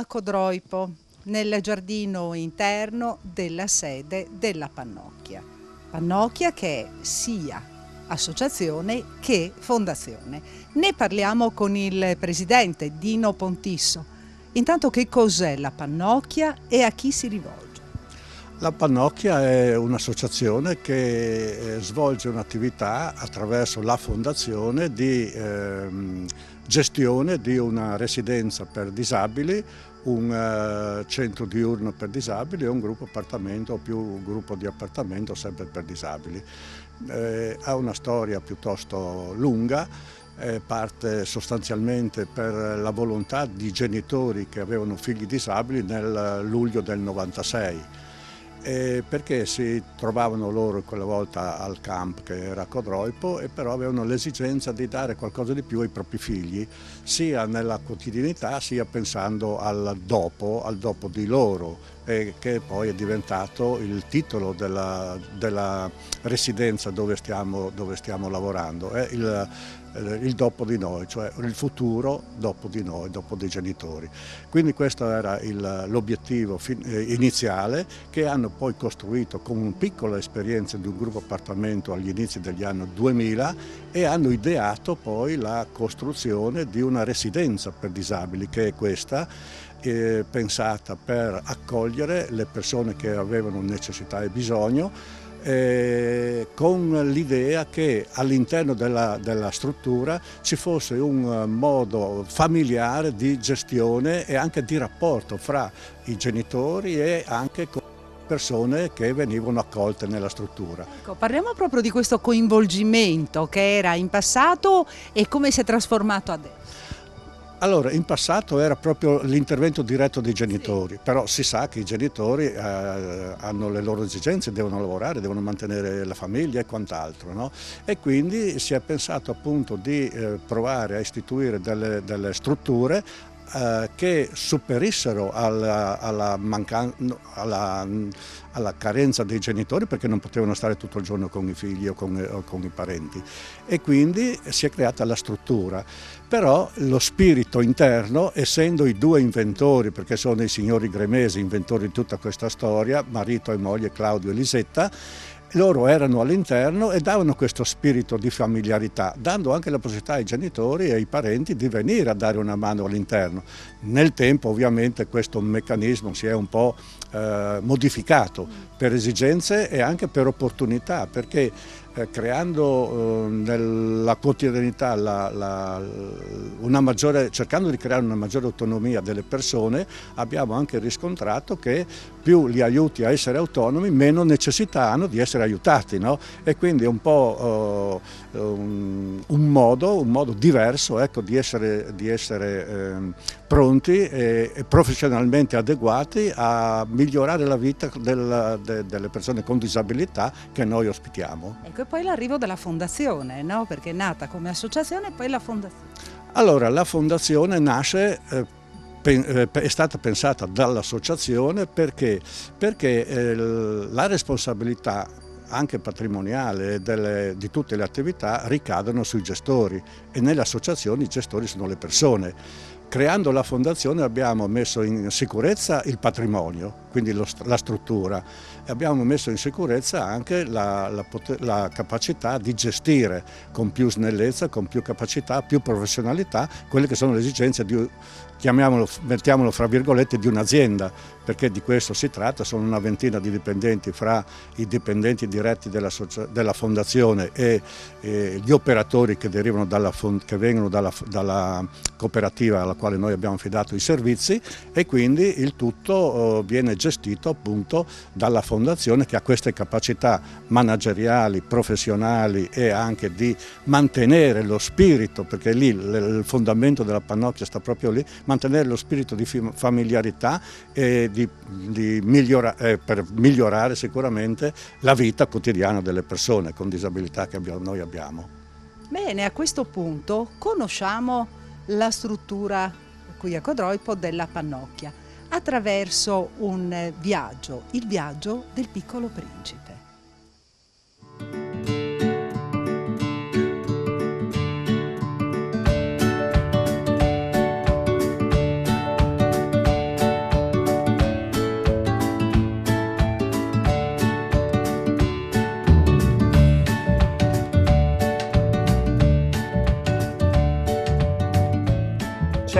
a Codroipo, nel giardino interno della sede della Pannocchia. Pannocchia che è sia associazione che fondazione. Ne parliamo con il presidente Dino Pontisso. Intanto, che cos'è la Pannocchia e a chi si rivolge? La Pannocchia è un'associazione che svolge un'attività attraverso la fondazione di gestione di una residenza per disabili, un centro diurno per disabili e un gruppo appartamento o più gruppo di appartamento sempre per disabili. Ha una storia piuttosto lunga. Parte sostanzialmente per la volontà di genitori che avevano figli disabili nel luglio del 96. Perché si trovavano loro quella volta al camp che era a Codroipo e però avevano l'esigenza di dare qualcosa di più ai propri figli, sia nella quotidianità sia pensando al dopo di loro, che poi è diventato il titolo della residenza dove stiamo lavorando, è il dopo di noi, cioè il futuro dopo di noi, dopo dei genitori. Quindi questo era l'obiettivo iniziale, che hanno poi costruito con una piccola esperienza di un gruppo appartamento agli inizi degli anni 2000 e hanno ideato poi la costruzione di una residenza per disabili, che è questa, pensata per accogliere le persone che avevano necessità e bisogno, con l'idea che all'interno della struttura ci fosse un modo familiare di gestione e anche di rapporto fra i genitori e anche con persone che venivano accolte nella struttura. Ecco, parliamo proprio di questo coinvolgimento che era in passato e come si è trasformato adesso. Allora, in passato era proprio l'intervento diretto dei genitori, però si sa che i genitori hanno le loro esigenze, devono lavorare, devono mantenere la famiglia e quant'altro, no? E quindi si è pensato appunto di provare a istituire delle strutture che superissero alla carenza dei genitori, perché non potevano stare tutto il giorno con i figli o con i parenti, e quindi si è creata la struttura. Però lo spirito interno, essendo i due inventori, perché sono i signori Gremesi, inventori di tutta questa storia, marito e moglie Claudio e Lisetta, loro erano all'interno e davano questo spirito di familiarità, dando anche la possibilità ai genitori e ai parenti di venire a dare una mano all'interno. Nel tempo ovviamente questo meccanismo si è un po' modificato per esigenze e anche per opportunità, perché creando nella quotidianità cercando di creare una maggiore autonomia delle persone, abbiamo anche riscontrato che più li aiuti a essere autonomi, meno necessità hanno di essere aiutati, no? E quindi è un po' un modo diverso, ecco, di essere pronti e professionalmente adeguati a migliorare la vita delle persone con disabilità che noi ospitiamo. Ecco, e poi l'arrivo della fondazione, no? Perché è nata come associazione e poi la fondazione. Allora, la fondazione nasce, è stata pensata dall'associazione perché la responsabilità anche patrimoniale di tutte le attività ricadono sui gestori, e nelle associazioni i gestori sono le persone. Creando la fondazione abbiamo messo in sicurezza il patrimonio, quindi la struttura, e abbiamo messo in sicurezza anche la capacità di gestire con più snellezza, con più capacità, più professionalità quelle che sono le esigenze di, mettiamolo fra virgolette, di un'azienda, perché di questo si tratta. Sono una ventina di dipendenti, fra i dipendenti diretti della fondazione e gli operatori che derivano che vengono dalla cooperativa alla quale noi abbiamo affidato i servizi, e quindi il tutto viene gestito appunto dalla fondazione, che ha queste capacità manageriali, professionali e anche di mantenere lo spirito, perché lì il fondamento della Pannocchia sta proprio lì, mantenere lo spirito di familiarità e per migliorare sicuramente la vita quotidiana delle persone con disabilità che noi abbiamo. Bene, a questo punto conosciamo la struttura qui a Codroipo della Pannocchia attraverso un viaggio, il viaggio del Piccolo Principe.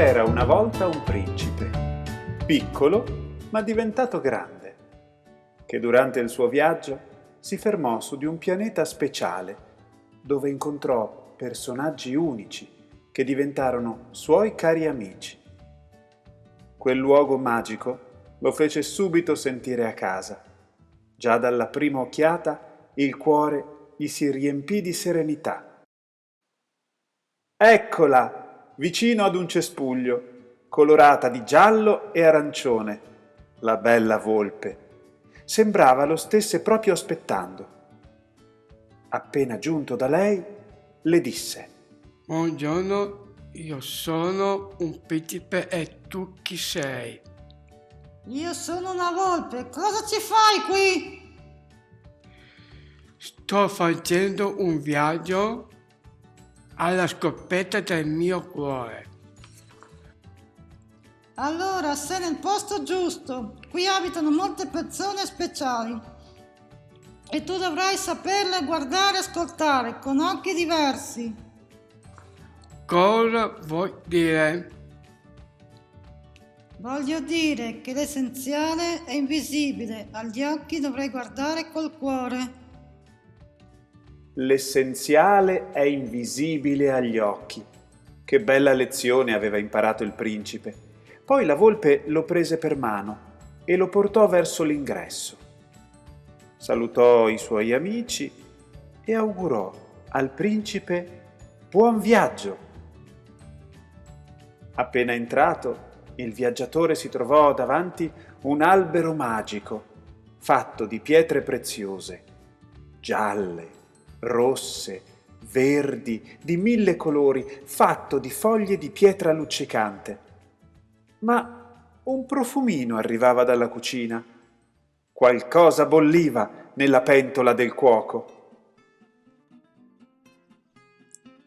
C'era una volta un principe, piccolo ma diventato grande, che durante il suo viaggio si fermò su di un pianeta speciale dove incontrò personaggi unici che diventarono suoi cari amici. Quel luogo magico lo fece subito sentire a casa. Già dalla prima occhiata il cuore gli si riempì di serenità. Eccola! Vicino ad un cespuglio, colorata di giallo e arancione, la bella volpe. Sembrava lo stesse proprio aspettando. Appena giunto da lei, le disse: Buongiorno, io sono un principe e tu chi sei? Io sono una volpe, cosa ci fai qui? Sto facendo un viaggio alla scoperta del mio cuore. Allora sei nel posto giusto, qui abitano molte persone speciali e tu dovrai saperle guardare e ascoltare con occhi diversi. Cosa vuoi dire? Voglio dire che l'essenziale è invisibile, agli occhi dovrai guardare col cuore. L'essenziale è invisibile agli occhi. Che bella lezione aveva imparato il principe. Poi la volpe lo prese per mano e lo portò verso l'ingresso. Salutò i suoi amici e augurò al principe buon viaggio. Appena entrato, il viaggiatore si trovò davanti un albero magico, fatto di pietre preziose, gialle, rosse, verdi, di 1000 colori, fatto di foglie di pietra luccicante. Ma un profumino arrivava dalla cucina. Qualcosa bolliva nella pentola del cuoco.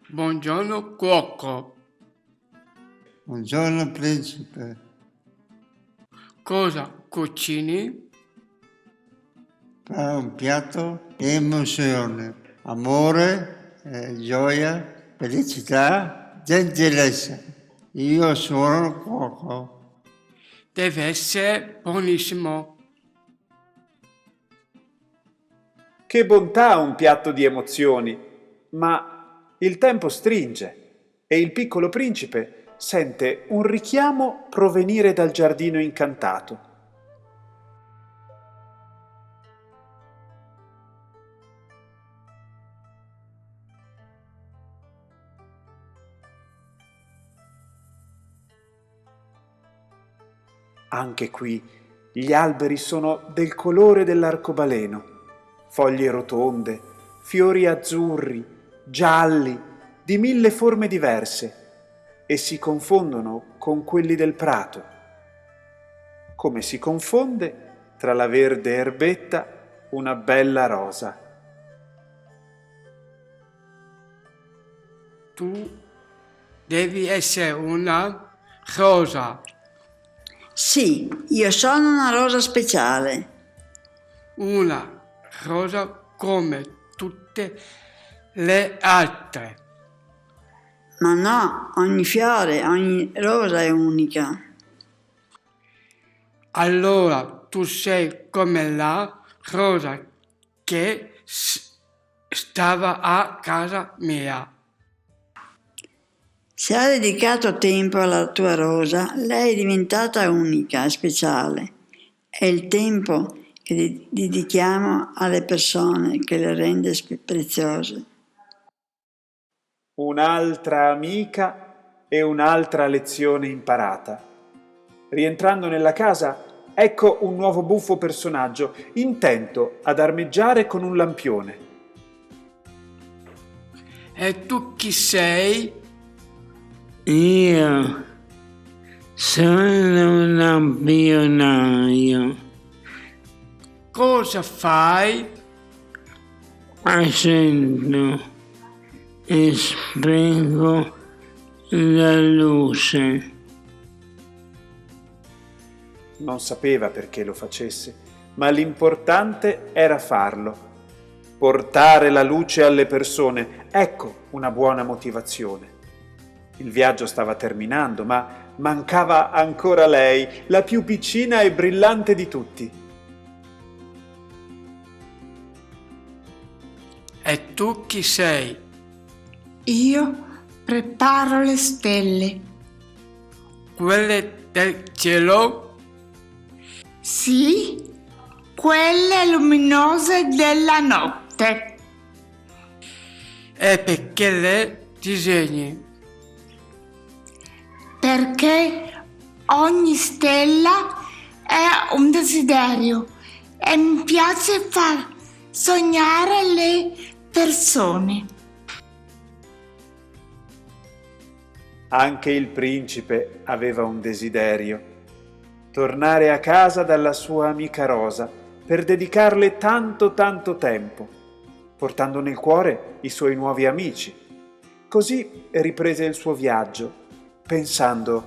Buongiorno cuoco, Buongiorno principe, cosa cucini? fa un piatto di emozione, amore, gioia, felicità, gentilezza. Io sono cuoco. Deve essere buonissimo. Che bontà un piatto di emozioni! Ma il tempo stringe e il piccolo principe sente un richiamo provenire dal giardino incantato. Anche qui gli alberi sono del colore dell'arcobaleno, foglie rotonde, fiori azzurri, gialli, di 1000 forme diverse, e si confondono con quelli del prato, come si confonde tra la verde erbetta una bella rosa. Tu devi essere una rosa, Sì, io sono una rosa speciale. una rosa come tutte le altre. Ma no, ogni fiore, ogni rosa è unica. Allora tu sei come la rosa che stava a casa mia. Se hai dedicato tempo alla tua rosa, lei è diventata unica e speciale. È il tempo che dedichiamo alle persone che le rende preziose. Un'altra amica e un'altra lezione imparata. Rientrando nella casa, ecco un nuovo buffo personaggio, intento ad armeggiare con un lampione. E tu chi sei? Io sono un lampionaio, Cosa fai? accendo e spengo la luce. Non sapeva perché lo facesse, ma l'importante era farlo. Portare la luce alle persone, ecco una buona motivazione. Il viaggio stava terminando, ma mancava ancora lei, la più piccina e brillante di tutti. E tu chi sei? Io preparo le stelle. Quelle del cielo? Sì, quelle luminose della notte. E perché le disegni? Perché ogni stella è un desiderio e mi piace far sognare le persone. Anche il principe aveva un desiderio: tornare a casa dalla sua amica Rosa per dedicarle tanto tempo, portando nel cuore i suoi nuovi amici. Così riprese il suo viaggio, pensando: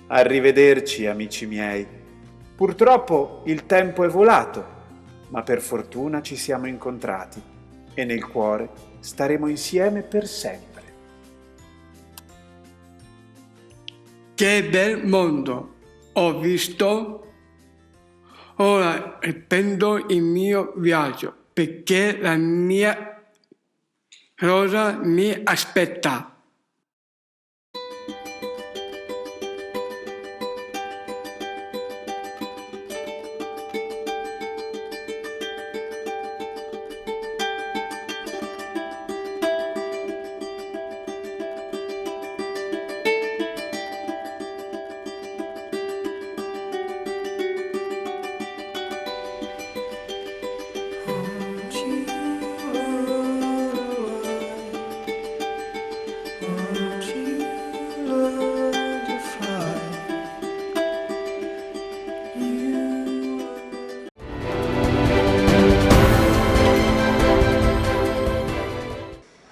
arrivederci amici miei, purtroppo il tempo è volato, ma per fortuna ci siamo incontrati e nel cuore staremo insieme per sempre. Che bel mondo ho visto! Ora riprendo il mio viaggio perché la mia Rosa mi aspetta.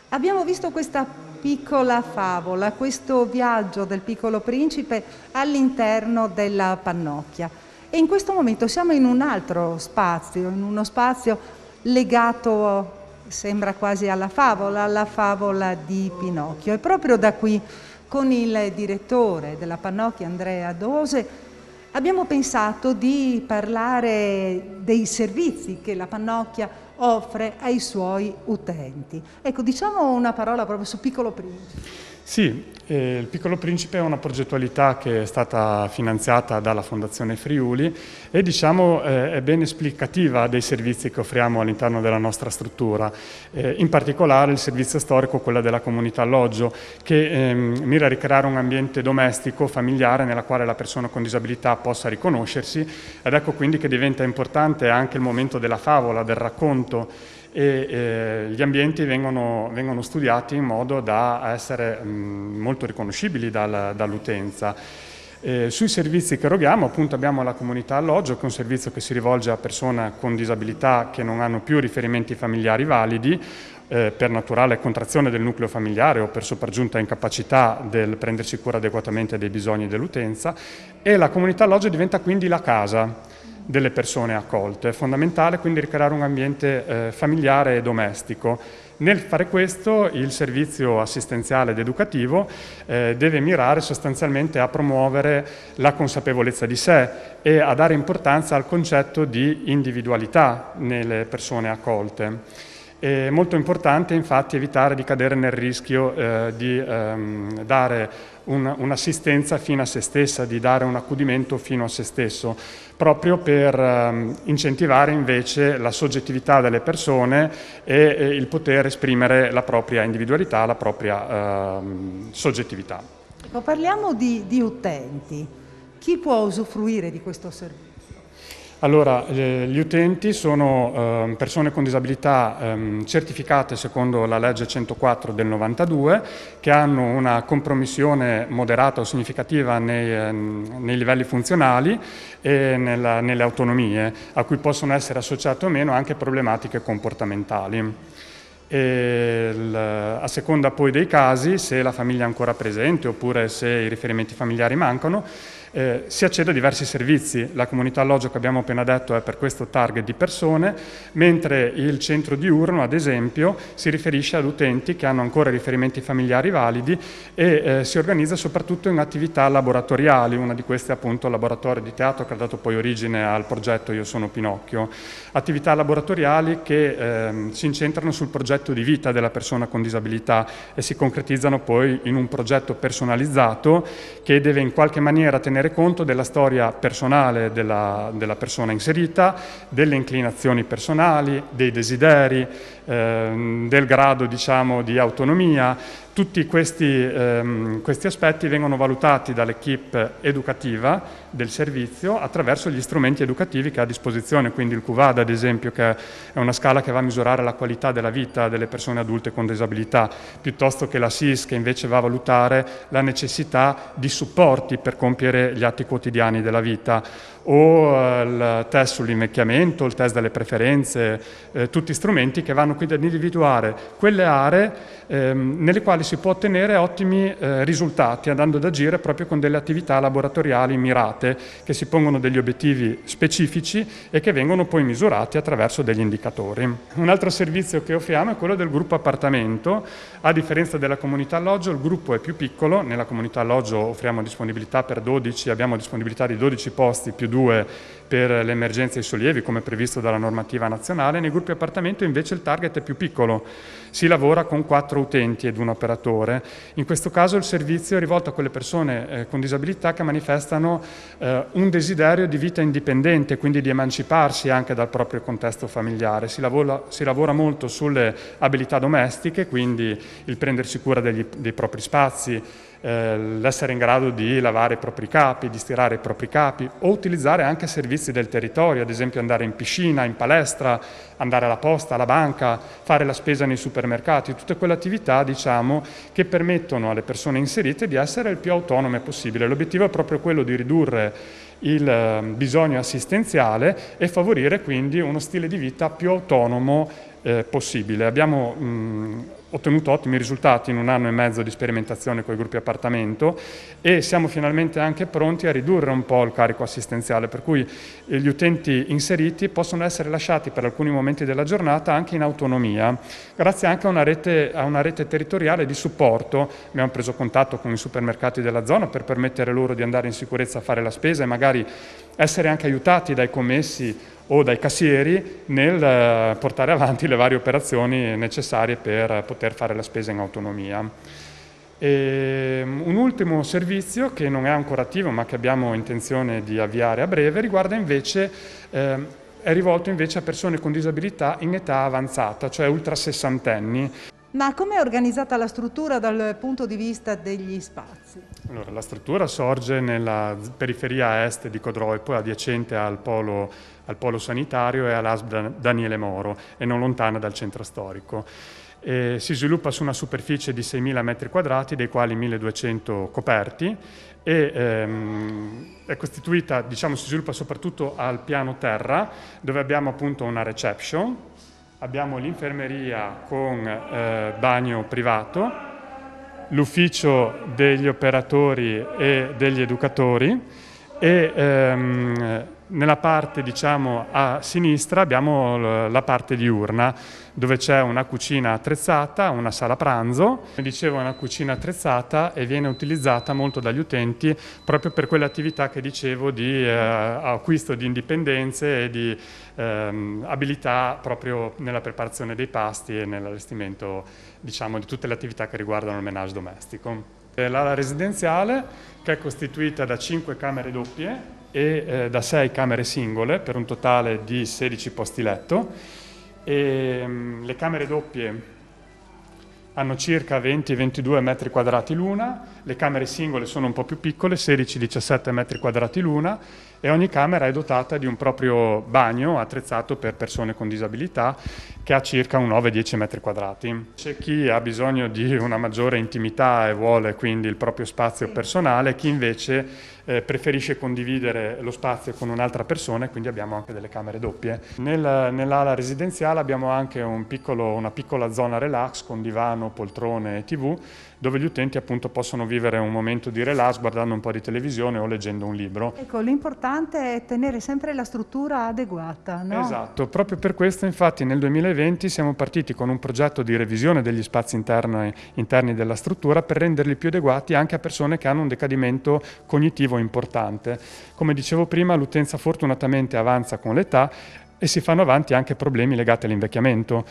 Abbiamo visto questa piccola favola, questo viaggio del Piccolo Principe all'interno della pannocchia. E in questo momento siamo in un altro spazio, in uno spazio legato, sembra quasi alla favola di Pinocchio. E proprio da qui, con il direttore della pannocchia, Andrea Dose, abbiamo pensato di parlare dei servizi che la pannocchia offre ai suoi utenti. Ecco, diciamo una parola proprio su Piccolo Principe. Sì, il Piccolo Principe è una progettualità che è stata finanziata dalla Fondazione Friuli e diciamo è ben esplicativa dei servizi che offriamo all'interno della nostra struttura, in particolare il servizio storico, quello della comunità alloggio, che mira a ricreare un ambiente domestico, familiare, nella quale la persona con disabilità possa riconoscersi, ed ecco quindi che diventa importante anche il momento della favola, del racconto, e gli ambienti vengono studiati in modo da essere molto riconoscibili dall'utenza. Sui servizi che eroghiamo, appunto, abbiamo la comunità alloggio, che è un servizio che si rivolge a persone con disabilità che non hanno più riferimenti familiari validi, per naturale contrazione del nucleo familiare o per sopraggiunta incapacità del prendersi cura adeguatamente dei bisogni dell'utenza, e la comunità alloggio diventa quindi la casa delle persone accolte. È fondamentale quindi ricreare un ambiente familiare e domestico. Nel fare questo, il servizio assistenziale ed educativo deve mirare sostanzialmente a promuovere la consapevolezza di sé e a dare importanza al concetto di individualità nelle persone accolte. È molto importante infatti evitare di cadere nel rischio di dare un'assistenza fino a se stessa, di dare un accudimento fino a se stesso, proprio per incentivare invece la soggettività delle persone e il poter esprimere la propria individualità, la propria soggettività. Parliamo di utenti. Chi può usufruire di questo servizio? Allora, gli utenti sono persone con disabilità certificate secondo la legge 104 del 92, che hanno una compromissione moderata o significativa nei livelli funzionali e nelle autonomie, a cui possono essere associate o meno anche problematiche comportamentali. A seconda poi dei casi, se la famiglia è ancora presente oppure se i riferimenti familiari mancano, si accede a diversi servizi. La comunità alloggio che abbiamo appena detto è per questo target di persone, mentre il centro diurno, ad esempio, si riferisce ad utenti che hanno ancora riferimenti familiari validi e si organizza soprattutto in attività laboratoriali. Una di queste è appunto il laboratorio di teatro che ha dato poi origine al progetto Io sono Pinocchio. Attività laboratoriali che si incentrano sul progetto di vita della persona con disabilità e si concretizzano poi in un progetto personalizzato che deve in qualche maniera tenere conto della storia personale della persona inserita, delle inclinazioni personali, dei desideri, del grado, diciamo, di autonomia. Tutti questi aspetti vengono valutati dall'equipe educativa del servizio attraverso gli strumenti educativi che ha a disposizione, quindi il QVAD ad esempio, che è una scala che va a misurare la qualità della vita delle persone adulte con disabilità, piuttosto che la SIS che invece va a valutare la necessità di supporti per compiere gli atti quotidiani della vita, o il test sull'invecchiamento, il test delle preferenze, tutti strumenti che vanno quindi ad individuare quelle aree nelle quali si può ottenere ottimi risultati andando ad agire proprio con delle attività laboratoriali mirate che si pongono degli obiettivi specifici e che vengono poi misurati attraverso degli indicatori. Un altro servizio che offriamo è quello del gruppo appartamento. A differenza della comunità alloggio, il gruppo è più piccolo. Nella comunità alloggio offriamo disponibilità per 12, abbiamo disponibilità di 12 posti più 2 per le emergenze e i sollievi come previsto dalla normativa nazionale. Nei gruppi appartamento invece il target è più piccolo, si lavora con 4 utenti ed un operatore. In questo caso il servizio è rivolto a quelle persone con disabilità che manifestano un desiderio di vita indipendente, quindi di emanciparsi anche dal proprio contesto familiare. Si lavora molto sulle abilità domestiche, quindi il prendersi cura dei propri spazi, l'essere in grado di lavare i propri capi, di stirare i propri capi o utilizzare anche servizi del territorio, ad esempio andare in piscina, in palestra, andare alla posta, alla banca, fare la spesa nei supermercati, tutte quelle attività, diciamo, che permettono alle persone inserite di essere il più autonome possibile. L'obiettivo è proprio quello di ridurre il bisogno assistenziale e favorire quindi uno stile di vita più autonomo possibile. Abbiamo ottenuto ottimi risultati in 1 anno e mezzo di sperimentazione con i gruppi appartamento e siamo finalmente anche pronti a ridurre un po' il carico assistenziale, per cui gli utenti inseriti possono essere lasciati per alcuni momenti della giornata anche in autonomia, grazie anche a una rete territoriale di supporto. Abbiamo preso contatto con i supermercati della zona per permettere loro di andare in sicurezza a fare la spesa e magari essere anche aiutati dai commessi o dai cassieri nel portare avanti le varie operazioni necessarie per poter fare la spesa in autonomia. Un ultimo servizio che non è ancora attivo ma che abbiamo intenzione di avviare a breve riguarda invece, è rivolto invece a persone con disabilità in età avanzata, cioè ultra sessantenni. Ma come è organizzata la struttura dal punto di vista degli spazi? Allora, la struttura sorge nella periferia est di Codroe, poi adiacente al polo sanitario e all'ASP Daniele Moro e non lontana dal centro storico. Si sviluppa su una superficie di 6.000 metri quadrati, dei quali 1.200 coperti, e è costituita, diciamo, si sviluppa soprattutto al piano terra, dove abbiamo appunto una reception, abbiamo l'infermeria con bagno privato, l'ufficio degli operatori e degli educatori e nella parte, diciamo, a sinistra abbiamo la parte diurna, dove c'è una cucina attrezzata, una sala pranzo. Come dicevo, è una cucina attrezzata e viene utilizzata molto dagli utenti proprio per quelle attività che dicevo di acquisto di indipendenze e di abilità proprio nella preparazione dei pasti e nell'allestimento, diciamo, di tutte le attività che riguardano il menage domestico. L'ala residenziale, che è costituita da 5 camere doppie e da 6 camere singole per un totale di 16 posti letto. Le camere doppie hanno circa 20-22 metri quadrati l'una, le camere singole sono un po' più piccole, 16-17 metri quadrati l'una, e ogni camera è dotata di un proprio bagno attrezzato per persone con disabilità che ha circa un 9-10 metri quadrati. C'è chi ha bisogno di una maggiore intimità e vuole quindi il proprio spazio personale, chi invece preferisce condividere lo spazio con un'altra persona, e quindi abbiamo anche delle camere doppie. Nell'ala residenziale abbiamo anche una piccola zona relax con divano, poltrone e TV, dove gli utenti appunto possono vivere un momento di relax guardando un po' di televisione o leggendo un libro. Ecco, l'importante è tenere sempre la struttura adeguata, no? Esatto, proprio per questo infatti nel 2020 siamo partiti con un progetto di revisione degli spazi interni della struttura per renderli più adeguati anche a persone che hanno un decadimento cognitivo importante. Come dicevo prima, l'utenza fortunatamente avanza con l'età e si fanno avanti anche problemi legati all'invecchiamento.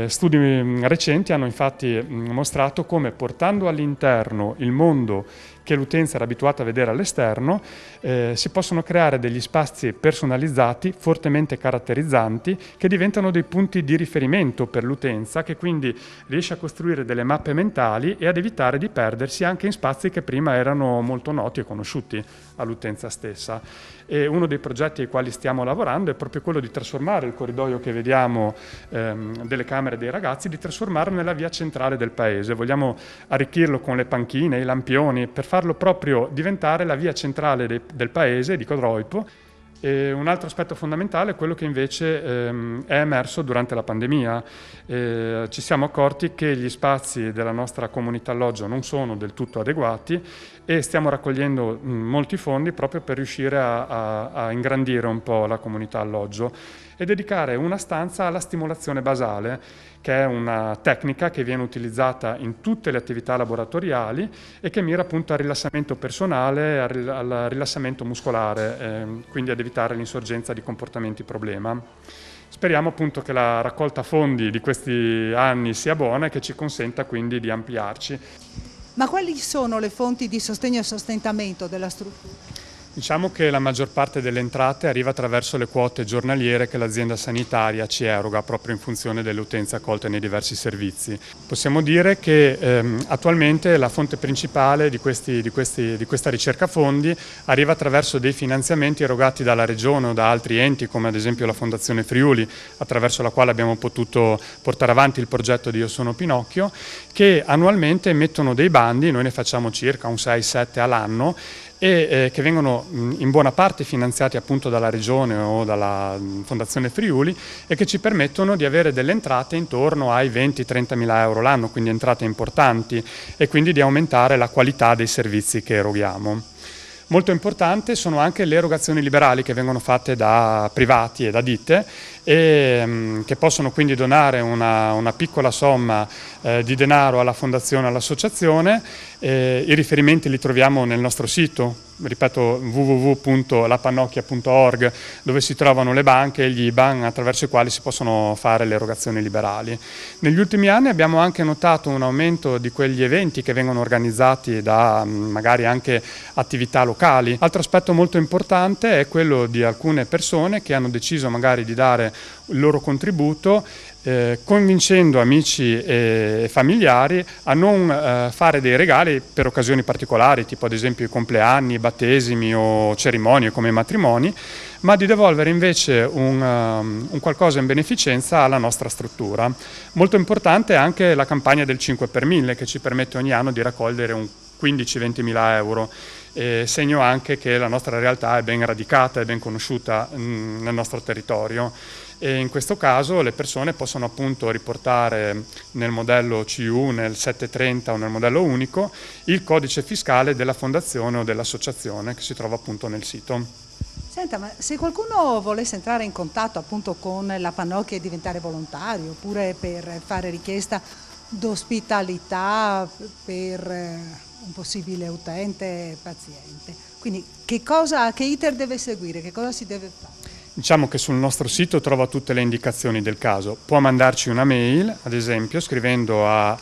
Studi recenti hanno infatti mostrato come, portando all'interno il mondo che l'utenza era abituata a vedere all'esterno, si possono creare degli spazi personalizzati, fortemente caratterizzanti, che diventano dei punti di riferimento per l'utenza, che quindi riesce a costruire delle mappe mentali e ad evitare di perdersi anche in spazi che prima erano molto noti e conosciuti all'utenza stessa. E uno dei progetti ai quali stiamo lavorando è proprio quello di trasformare il corridoio che vediamo delle camere dei ragazzi, di trasformarlo nella via centrale del paese. Vogliamo arricchirlo con le panchine, i lampioni, per farlo proprio diventare la via centrale del paese, di Codroipo. E un altro aspetto fondamentale è quello che invece è emerso durante la pandemia. Ci siamo accorti che gli spazi della nostra comunità alloggio non sono del tutto adeguati e stiamo raccogliendo molti fondi proprio per riuscire a ingrandire un po' la comunità alloggio e dedicare una stanza alla stimolazione basale, che è una tecnica che viene utilizzata in tutte le attività laboratoriali e che mira appunto al rilassamento personale, al rilassamento muscolare, quindi ad evitare l'insorgenza di comportamenti problema. Speriamo appunto che la raccolta fondi di questi anni sia buona e che ci consenta quindi di ampliarci. Ma quali sono le fonti di sostegno e sostentamento della struttura? Diciamo che la maggior parte delle entrate arriva attraverso le quote giornaliere che l'azienda sanitaria ci eroga proprio in funzione delle utenze accolte nei diversi servizi. Possiamo dire che attualmente la fonte principale di questa ricerca fondi arriva attraverso dei finanziamenti erogati dalla Regione o da altri enti, come ad esempio la Fondazione Friuli, attraverso la quale abbiamo potuto portare avanti il progetto di Io sono Pinocchio, che annualmente emettono dei bandi, noi ne facciamo circa un 6-7 all'anno, e che vengono in buona parte finanziati appunto dalla Regione o dalla Fondazione Friuli e che ci permettono di avere delle entrate intorno ai 20-30 mila euro l'anno, quindi entrate importanti, e quindi di aumentare la qualità dei servizi che eroghiamo. Molto importante sono anche le erogazioni liberali che vengono fatte da privati e da ditte e che possono quindi donare una piccola somma di denaro alla fondazione, all'associazione. I riferimenti li troviamo nel nostro sito, ripeto, www.lapannocchia.org, dove si trovano le banche e gli IBAN attraverso i quali si possono fare le erogazioni liberali. Negli ultimi anni abbiamo anche notato un aumento di quegli eventi che vengono organizzati da magari anche attività locali. Altro aspetto molto importante è quello di alcune persone che hanno deciso magari di dare il loro contributo, convincendo amici e familiari a non fare dei regali per occasioni particolari, tipo ad esempio i compleanni, i battesimi o cerimonie come i matrimoni, ma di devolvere invece un qualcosa in beneficenza alla nostra struttura. Molto importante è anche la campagna del 5 per 1000 che ci permette ogni anno di raccogliere un 15-20 mila euro. Segno anche che la nostra realtà è ben radicata e ben conosciuta nel nostro territorio. E in questo caso le persone possono appunto riportare nel modello CU, nel 730 o nel modello unico il codice fiscale della fondazione o dell'associazione che si trova appunto nel sito. Senta, ma se qualcuno volesse entrare in contatto appunto con la Pannocchia e diventare volontario, oppure per fare richiesta d'ospitalità per un possibile utente paziente, quindi che iter deve seguire, che cosa si deve fare? Diciamo che sul nostro sito trova tutte le indicazioni del caso. Può mandarci una mail, ad esempio, scrivendo a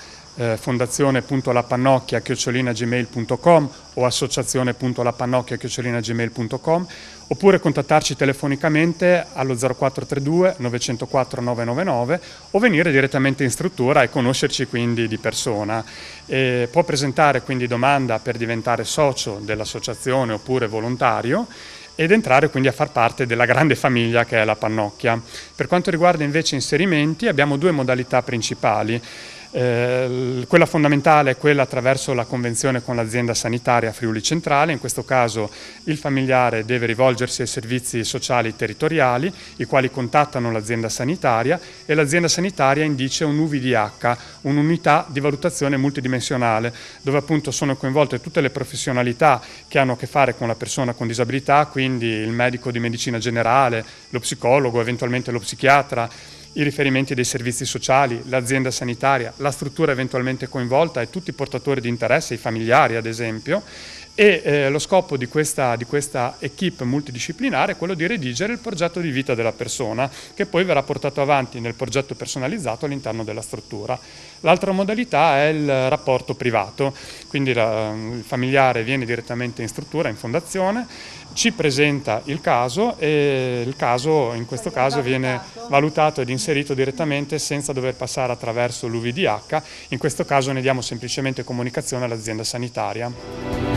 fondazione.lapannocchia@gmail.com o associazione.lapannocchia@gmail.com, oppure contattarci telefonicamente allo 0432 904 999 o venire direttamente in struttura e conoscerci quindi di persona. Può presentare quindi domanda per diventare socio dell'associazione oppure volontario ed entrare quindi a far parte della grande famiglia che è la Pannocchia. Per quanto riguarda invece inserimenti, abbiamo due modalità principali. Quella fondamentale è quella attraverso la convenzione con l'azienda sanitaria Friuli Centrale. In questo caso il familiare deve rivolgersi ai servizi sociali territoriali, i quali contattano l'azienda sanitaria, e l'azienda sanitaria indice un UVDH, un'unità di valutazione multidimensionale, dove appunto sono coinvolte tutte le professionalità che hanno a che fare con la persona con disabilità, quindi il medico di medicina generale, lo psicologo, eventualmente lo psichiatra, i riferimenti dei servizi sociali, l'azienda sanitaria, la struttura eventualmente coinvolta e tutti i portatori di interesse, i familiari ad esempio, e lo scopo di questa equipe multidisciplinare è quello di redigere il progetto di vita della persona, che poi verrà portato avanti nel progetto personalizzato all'interno della struttura. L'altra modalità è il rapporto privato, quindi il familiare viene direttamente in struttura, in fondazione, ci presenta il caso e il caso in questo caso viene valutato ed inserito direttamente senza dover passare attraverso l'UVDH. In questo caso ne diamo semplicemente comunicazione all'azienda sanitaria.